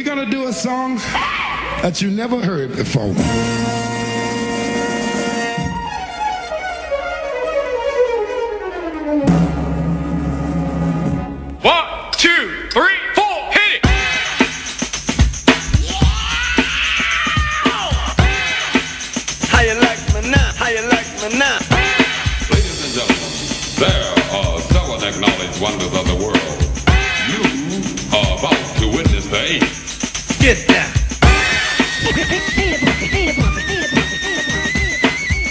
We're gonna do a song that you never heard before. One, two, three, four, hit it! How you like me now? How you like me now? Ladies and gentlemen, there are seven acknowledged wonders of the world. You are about to witness the eighth. Get down.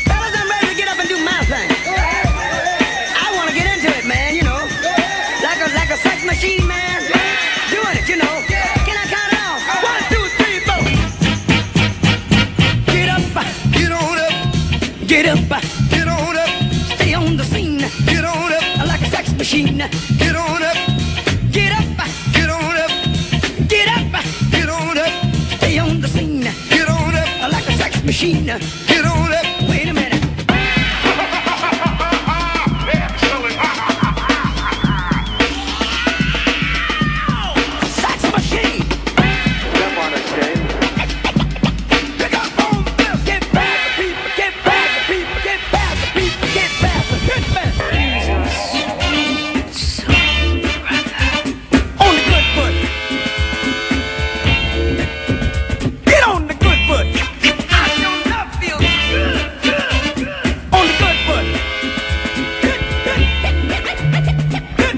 Fellas, I'm ready to get up and do my thing. I want to get into it, man, you know. Like a sex machine, man. Doing it, you know. Can I count it off? 1, 2, 3, 4. Get up. Get on up. Get up. Get on up. Stay on the scene. Get on up. Like a sex machine. Get on up. Get up. Get on up. Get up. Get on up. Stay on the scene. Get on up. Like a sex machine. Get on up. Wait a minute. Sex machine. Jump on it, James. Pick up on this. Get back the people. Get back the people. Get back the people. Get back the people. On the good foot. Get on the good foot. I sure love feel good. On the good foot. Good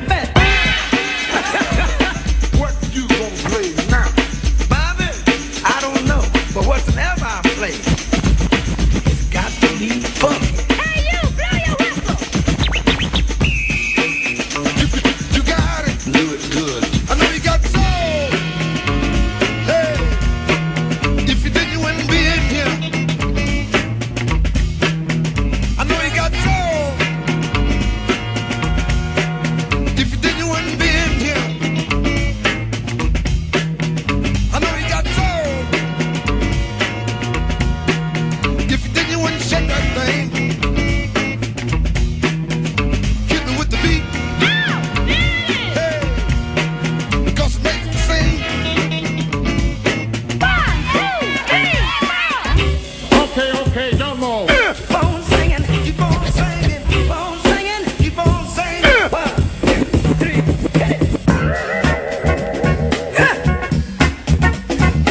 foot. What you gonna play now? Bobby, I don't know, but whatsoever I play, it's got to be funky. Hey, you, blow your whistle. You got it. Do it good. I know you got soul. Hey, if you did, you wouldn't be in here. I know you got soul. If you did, you wouldn't be in here. I know you got soul. If you did, you wouldn't shake that thing. Hit me with the beat. Hey, because it makes me sing. 1, 2, 3, 4. Okay, don't move. Keep on singing, keep on singing, keep on singing, keep on singing. 1, 2, 3, hit it.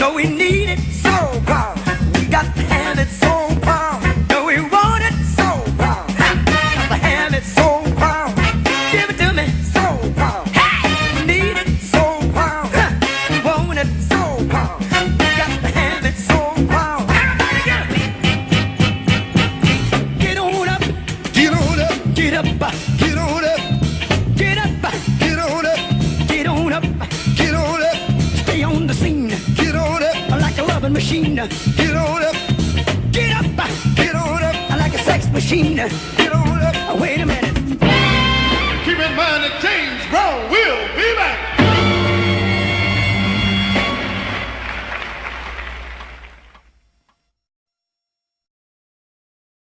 No, we need it so power. We got to have it so power. No, we want it so power. Got to have it so power. Give it to me so power. We need it so power. We want it so power. Got to have it so power. Everybody get on up, Get on up, get up, get on up, get up, get on up, get on up. get on up, Stay on the scene get on up, like a loving machine. get on up, Get up get on up, like a sex machine. get on up. Wait a minute. Keep in mind that James Brown